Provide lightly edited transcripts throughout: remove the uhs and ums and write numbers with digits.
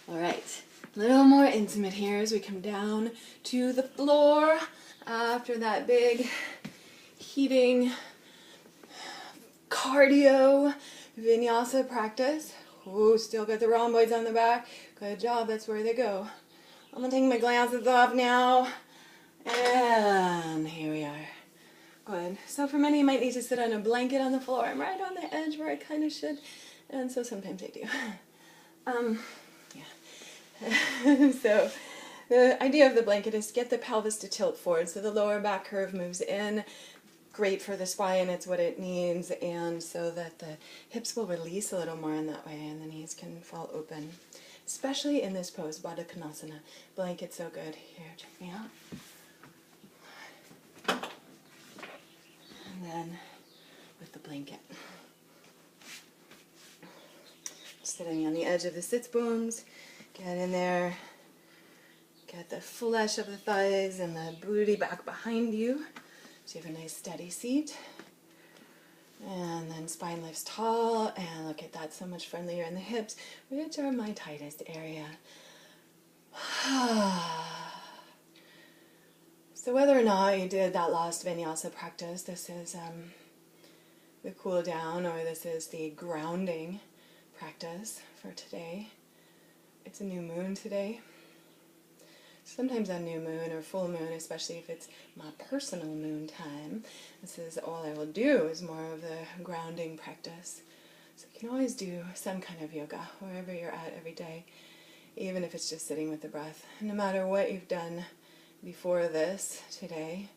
All right, a little more intimate here as we come down to the floor after that big heating cardio vinyasa practice. Ooh, still got the rhomboids on the back. Good job, that's where they go. I'm gonna take my glasses off now. And here we are. Good. So for many, you might need to sit on a blanket on the floor. I'm right on the edge where I kind of should. And so sometimes I do. Yeah. So the idea of the blanket is to get the pelvis to tilt forward so the lower back curve moves in. Great for the spine, it's what it needs, and so that the hips will release a little more in that way and the knees can fall open. Especially in this pose, Baddha Konasana. Blanket's so good. Here, check me out. And then with the blanket. Sitting on the edge of the sits bones, get in there, get the flesh of the thighs and the booty back behind you. So you have a nice steady seat. And then spine lifts tall, and look at that, so much friendlier in the hips, which are my tightest area. So whether or not you did that last vinyasa practice, this is the cool down, or this is the grounding practice for today. It's a new moon today. Sometimes on new moon or full moon, especially if it's my personal moon time, this is all I will do, is more of the grounding practice. So you can always do some kind of yoga wherever you're at every day, even if it's just sitting with the breath. No matter what you've done before this today,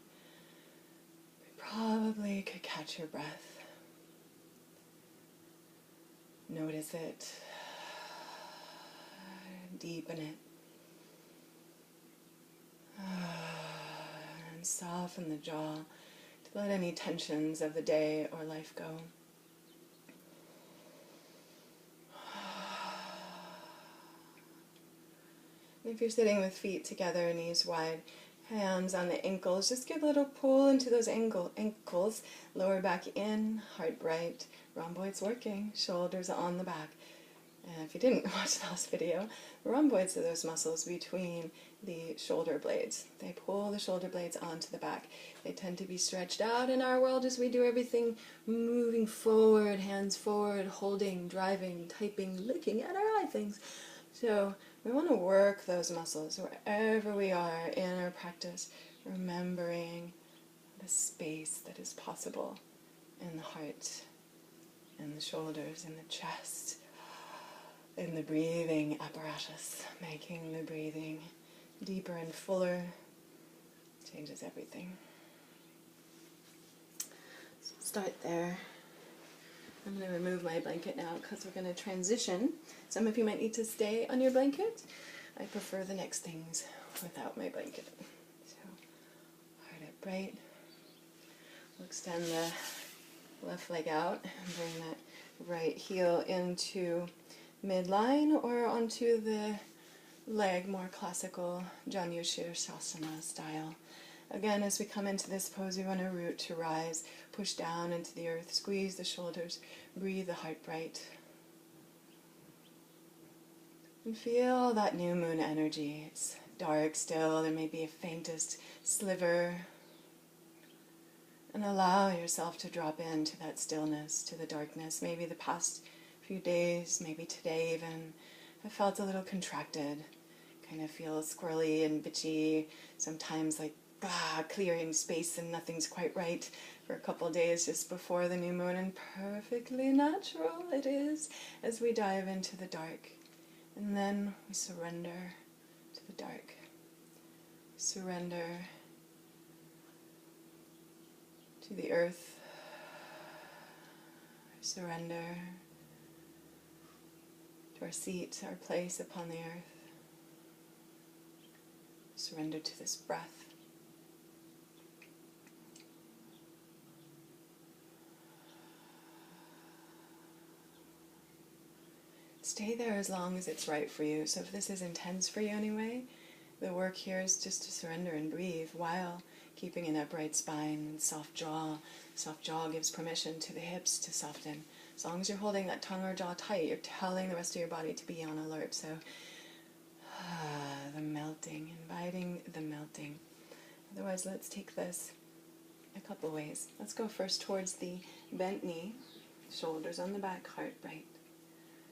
you probably could catch your breath. Notice it. Deepen it. And soften the jaw to let any tensions of the day or life go. And if you're sitting with feet together, knees wide, hands on the ankles, just give a little pull into those ankles, lower back in, heart bright, rhomboids working, shoulders on the back. And if you didn't watch the last video, rhomboids are those muscles between the shoulder blades. They pull the shoulder blades onto the back. They tend to be stretched out in our world as we do everything moving forward, hands forward, holding, driving, typing, looking at our eye things. So we want to work those muscles wherever we are in our practice, remembering the space that is possible in the heart, in the shoulders, in the chest, in the breathing apparatus, making the breathing deeper and fuller changes everything. So start there. I'm going to remove my blanket now because we're going to transition. Some of you might need to stay on your blanket. I prefer the next things without my blanket. So, heart up bright. We'll extend the left leg out and bring that right heel into midline or onto the leg, more classical Janu Sirsasana style. Again, as we come into this pose, we want to root to rise, push down into the earth, squeeze the shoulders, breathe the heart bright. And feel that new moon energy. It's dark still, there may be a faintest sliver. And allow yourself to drop into that stillness, to the darkness. Maybe the past few days, maybe today even, have felt a little contracted. Kind of feel squirrely and bitchy, sometimes like clearing space and nothing's quite right for a couple of days just before the new moon, and perfectly natural it is as we dive into the dark. And then we surrender to the dark. Surrender to the earth. Surrender to our seat, our place upon the earth. Surrender to this breath. Stay there as long as it's right for you. So if this is intense for you anyway, the work here is just to surrender and breathe while keeping an upright spine and soft jaw. Soft jaw gives permission to the hips to soften. As long as you're holding that tongue or jaw tight, you're telling the rest of your body to be on alert. So The melting, inviting the melting. Otherwise, let's take this a couple ways. Let's go first towards the bent knee, shoulders on the back, heart bright.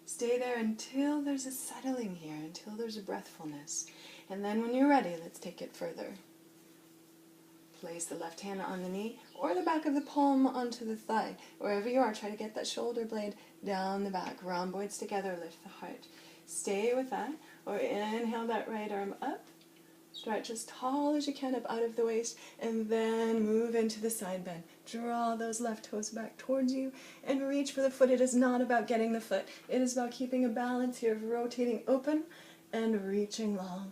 Stay there until there's a settling here, until there's a breathfulness. And then when you're ready, let's take it further. Place the left hand on the knee or the back of the palm onto the thigh. Wherever you are, try to get that shoulder blade down the back. Rhomboids together, lift the heart. Stay with that, or inhale that right arm up. Stretch as tall as you can up out of the waist, and then move into the side bend. Draw those left toes back towards you and reach for the foot. It is not about getting the foot. It is about keeping a balance here of rotating open and reaching long.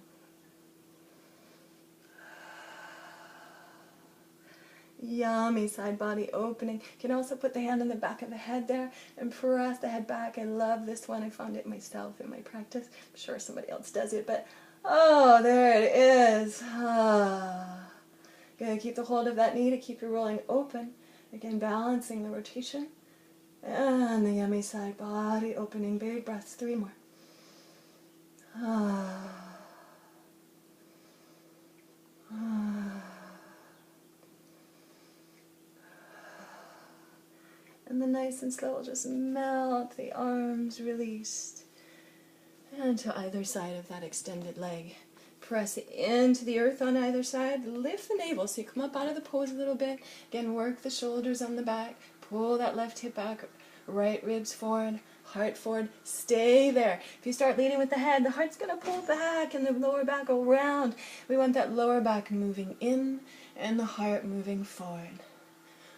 Yummy side body opening. You can also put the hand on the back of the head there and press the head back. I love this one. I found it myself in my practice. I'm sure somebody else does it, but oh, there it is. Gonna keep the hold of that knee to keep you rolling open. Again, balancing the rotation. And the yummy side body opening. Big breaths. 3 more. And then nice and slow, we'll just melt the arms, released. And to either side of that extended leg. Press into the earth on either side. Lift the navel so you come up out of the pose a little bit. Again, work the shoulders on the back. Pull that left hip back, right ribs forward, heart forward. Stay there. If you start leading with the head, the heart's going to pull back and the lower back around. We want that lower back moving in and the heart moving forward.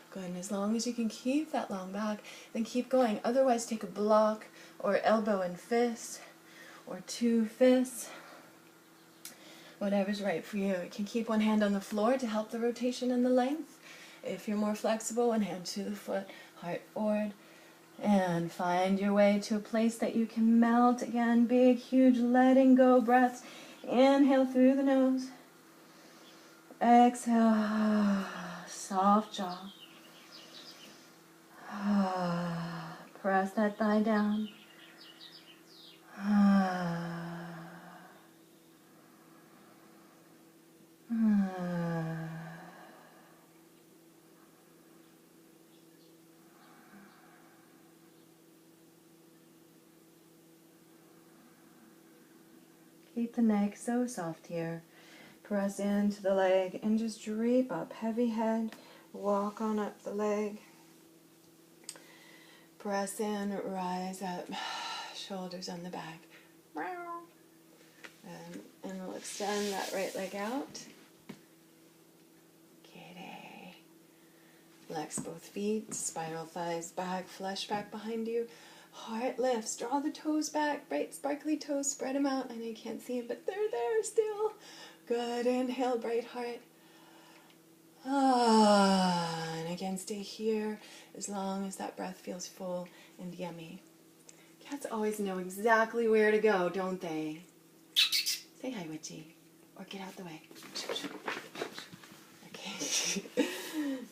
Good, and as long as you can keep that long back, then keep going. Otherwise, take a block or elbow and fist or 2 fists. Whatever's right for you. You can keep one hand on the floor to help the rotation and the length. If you're more flexible, one hand to the foot, heart forward. And find your way to a place that you can melt. Again, big, huge letting go breaths. Inhale through the nose. Exhale. Soft jaw. Press that thigh down. Keep the neck so soft here. Press into the leg and just drape up. Heavy head. Walk on up the leg. Press in, rise up. Shoulders on the back. And we'll extend that right leg out. Kitty. Flex both feet. Spiral thighs back. Flesh back behind you. Heart lifts. Draw the toes back. Bright sparkly toes. Spread them out. I know you can't see them, but they're there still. Good. Inhale, bright heart. And again, stay here as long as that breath feels full and yummy. Cats always know exactly where to go, don't they? Say hi, Witchy. Or get out the way. Okay.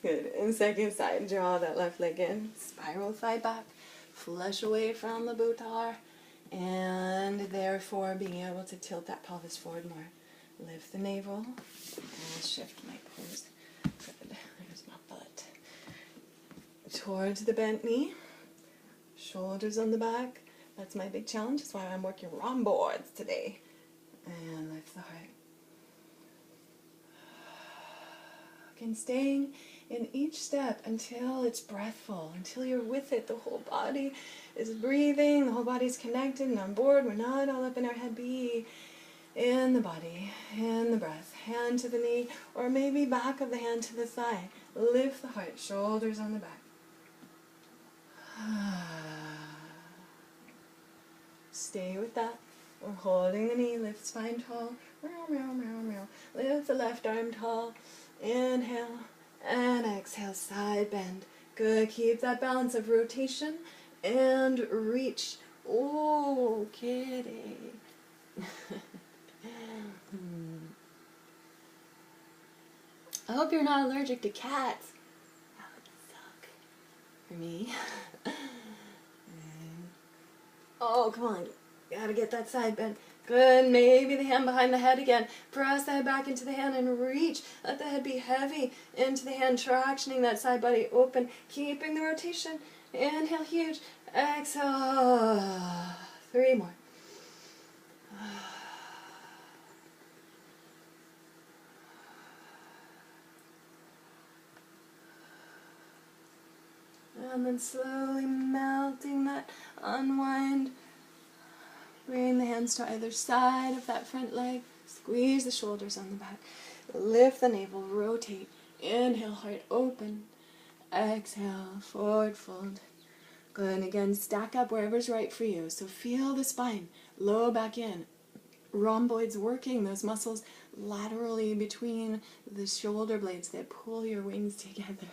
Good. And second side, draw that left leg in. Spiral thigh back. Flush away from the buttar. And therefore being able to tilt that pelvis forward more. Lift the navel. And shift my pose. Good. There's my butt. Towards the bent knee. Shoulders on the back. That's my big challenge. That's why I'm working rhomboids today. And lift the heart. Again, staying in each step until it's breathful, until you're with it. The whole body is breathing. The whole body's connected and on board. We're not all up in our head. Be in the body, in the breath. Hand to the knee, or maybe back of the hand to the thigh. Lift the heart, shoulders on the back. Stay with that. We're holding the knee, lift spine tall. Lift the left arm tall. Inhale and exhale, side bend. Good, keep that balance of rotation and reach. Oh, kitty. I hope you're not allergic to cats. That would suck for me. Oh, come on. Gotta get that side bend. Good, maybe the hand behind the head again. Press the head back into the hand and reach. Let the head be heavy into the hand, tractioning that side body open, keeping the rotation. Inhale, huge. Exhale. 3 more. And then slowly melting that unwind. Bring the hands to either side of that front leg. Squeeze the shoulders on the back. Lift the navel, rotate. Inhale, heart open. Exhale, forward fold. Good, and again, stack up wherever's right for you. So feel the spine, low back in. Rhomboids working, those muscles laterally between the shoulder blades that pull your wings together.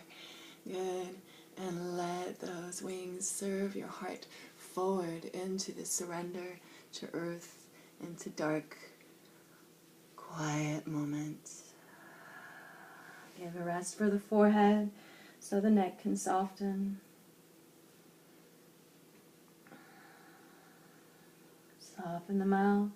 Good. And let those wings serve your heart forward into the surrender to earth, into dark, quiet moments. Give a rest for the forehead so the neck can soften. Soften the mouth.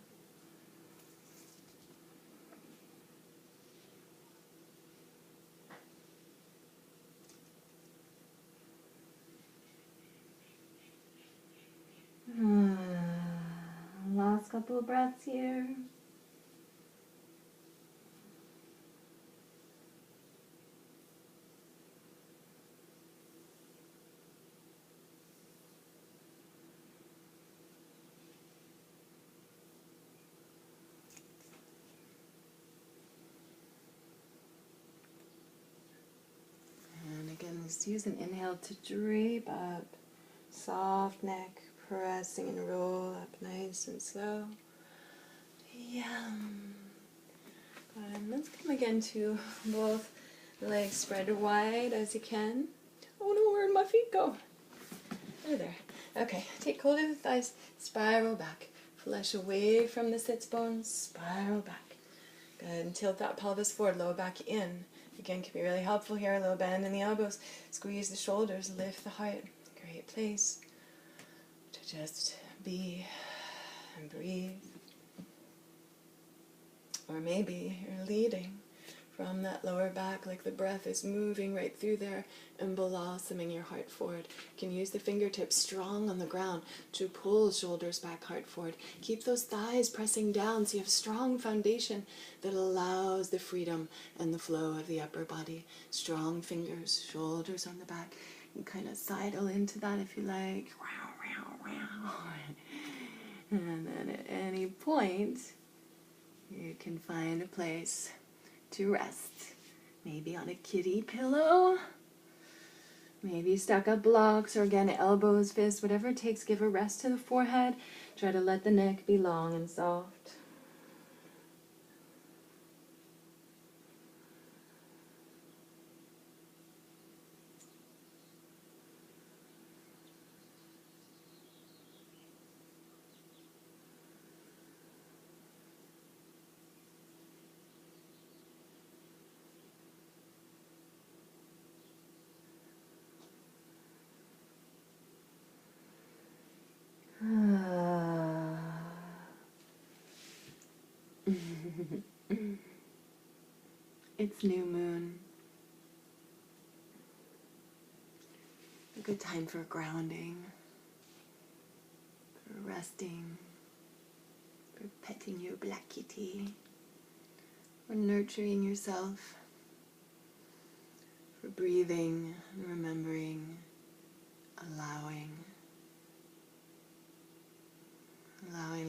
Last couple of breaths here. And again, just use an inhale to drape up. Soft neck, pressing and roll up nice and slow. Yum. And let's come again to both legs spread wide as you can. Oh no, where'd my feet go? They're there. Okay, take hold of the thighs, spiral back. Flesh away from the sits bones, spiral back. Good, and tilt that pelvis forward, low back in. Again, can be really helpful here. A little bend in the elbows. Squeeze the shoulders, lift the heart. Great place to just be and breathe. Or maybe you're leading from that lower back, like the breath is moving right through there and blossoming your heart forward. You can use the fingertips strong on the ground to pull shoulders back, heart forward. Keep those thighs pressing down so you have a strong foundation that allows the freedom and the flow of the upper body. Strong fingers, shoulders on the back. You kind of sidle into that if you like. And then at any point, you can find a place to rest. Maybe on a kitty pillow. Maybe stuck up blocks, or again, elbows, fists, whatever it takes. Give a rest to the forehead. Try to let the neck be long and soft. It's new moon. A good time for grounding, for resting, for petting your black kitty, for nurturing yourself, for breathing and remembering, allowing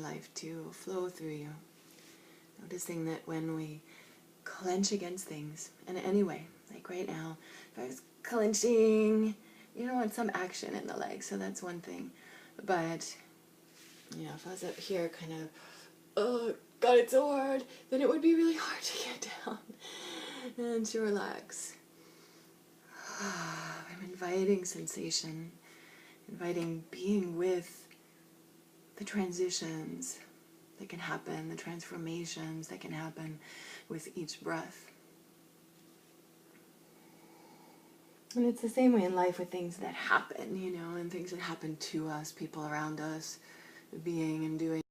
life to flow through you. Noticing that when we clench against things, and anyway, like right now, if I was clenching, you don't want some action in the legs, so that's one thing. But, you know, if I was up here kind of, oh, God, it's so hard, then it would be really hard to get down and to relax. I'm inviting sensation, inviting being with the transitions that can happen, the transformations that can happen with each breath. And it's the same way in life with things that happen, you know, and things that happen to us, people around us, being and doing.